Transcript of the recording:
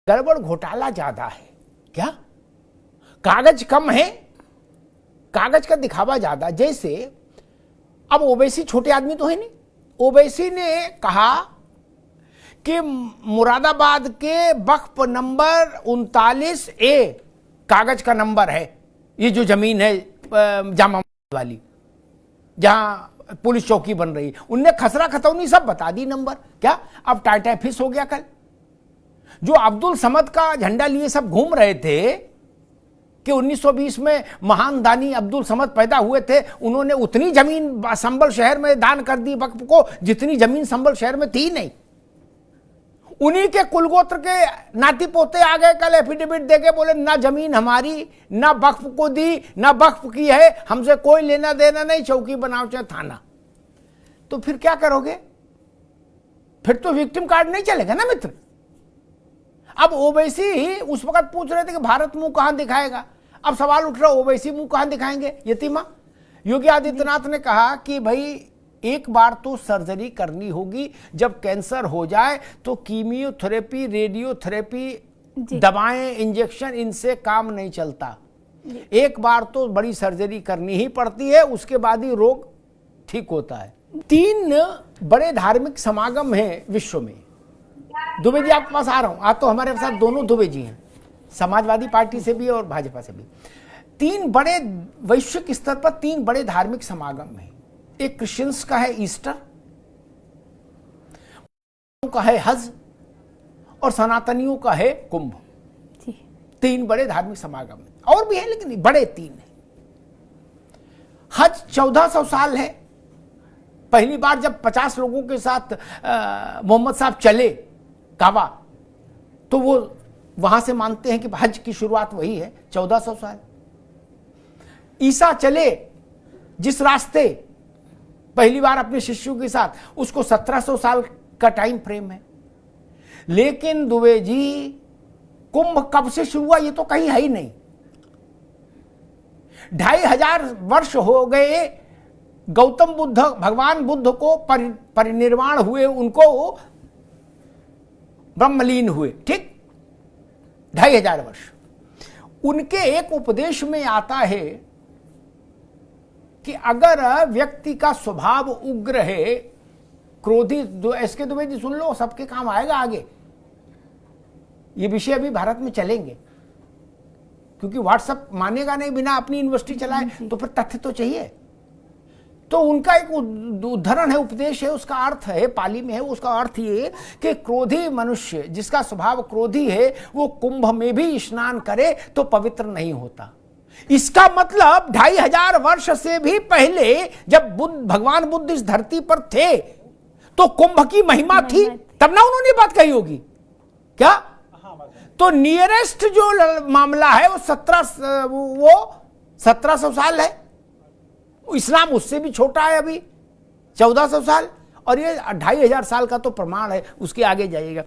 गड़बड़ घोटाला ज्यादा है क्या? कागज कम है, कागज का दिखावा ज्यादा। जैसे अब ओवैसी छोटे आदमी तो है नहीं, ओवैसी ने कहा कि मुरादाबाद के वक्फ नंबर 39A कागज का नंबर है, ये जो जमीन है जामा वाली जहां पुलिस चौकी बन रही, उनने खसरा खतौनी सब बता दी नंबर। क्या अब टाटा फिस हो गया? कल जो अब्दुल समद का झंडा लिए सब घूम रहे थे कि 1920 में महान दानी अब्दुल समद पैदा हुए थे, उन्होंने उतनी जमीन संबल शहर में दान कर दी वक्फ को जितनी जमीन संबल शहर में थी नहीं। उन्हीं के कुलगोत्र के नाती पोते आ गए कल एफिडेविट देके, बोले ना जमीन हमारी, ना वक्फ को दी, ना वक्फ की है, हमसे कोई लेना देना नहीं, चौकी बनाओ चाहे थाना। तो फिर क्या करोगे? फिर तो विक्टिम कार्ड नहीं चलेगा ना मित्र। अब ओवैसी ही उस वक्त पूछ रहे थे कि भारत मुंह कहां दिखाएगा। अब सवाल उठ रहा, ओवैसी मुंह कहां दिखाएंगे? यतीमा योगी आदित्यनाथ ने कहा कि भाई एक बार तो सर्जरी करनी होगी, जब कैंसर हो जाए तो कीमियोथेरेपी, रेडियोथेरेपी, दवाएं, इंजेक्शन, इनसे काम नहीं चलता। एक बार तो बड़ी सर्जरी करनी ही पड़ती है, उसके बाद ही रोग ठीक होता है। 3 बड़े धार्मिक समागम हैं विश्व में। दुबे जी आपके पास आ रहा हूं, आज तो हमारे साथ दोनों दुबे जी हैं, समाजवादी पार्टी से भी और भाजपा से भी। 3 बड़े वैश्विक स्तर पर 3 बड़े धार्मिक समागम हैं। एक क्रिश्चियंस का है ईस्टर, का है हज, और सनातनियों का है कुंभ। 3 बड़े धार्मिक समागम हैं, और भी है लेकिन बड़े 3 हैं। हज 1400 साल है। पहली बार जब 50 लोगों के साथ मोहम्मद साहब चले काबा, तो वो वहां से मानते हैं कि हज की शुरुआत वही है, 1400 साल। ईसा चले जिस रास्ते पहली बार अपने शिष्यों के साथ, उसको 1700 साल का टाइम फ्रेम है। लेकिन दुबे जी कुंभ कब से शुरू हुआ ये तो कहीं है ही नहीं। 2500 वर्ष हो गए गौतम बुद्ध, भगवान बुद्ध को परिनिर्वाण हुए, उनको ब्रह्मलीन हुए, ठीक 2500 वर्ष। उनके एक उपदेश में आता है कि अगर व्यक्ति का स्वभाव उग्र है, क्रोधी, एसके दुबे जी सुन लो, सबके काम आएगा आगे। ये विषय अभी भारत में चलेंगे, क्योंकि व्हाट्सएप मानेगा नहीं बिना अपनी यूनिवर्सिटी चलाए, तो फिर तथ्य तो चाहिए। तो उनका एक उद्धरण है, उपदेश है, उसका अर्थ है, पाली में है, उसका अर्थ ये कि क्रोधी मनुष्य, जिसका स्वभाव क्रोधी है, वो कुंभ में भी स्नान करे तो पवित्र नहीं होता। इसका मतलब 2500 वर्ष से भी पहले जब भगवान बुद्ध इस धरती पर थे तो कुंभ की महिमा थी, तब ना उन्होंने बात कही होगी क्या? तो नियरेस्ट जो मामला है वो 1700 साल है। इस्लाम उससे भी छोटा है, अभी 1400 साल, और ये 2500 साल का तो प्रमाण है, उसके आगे जाइएगा।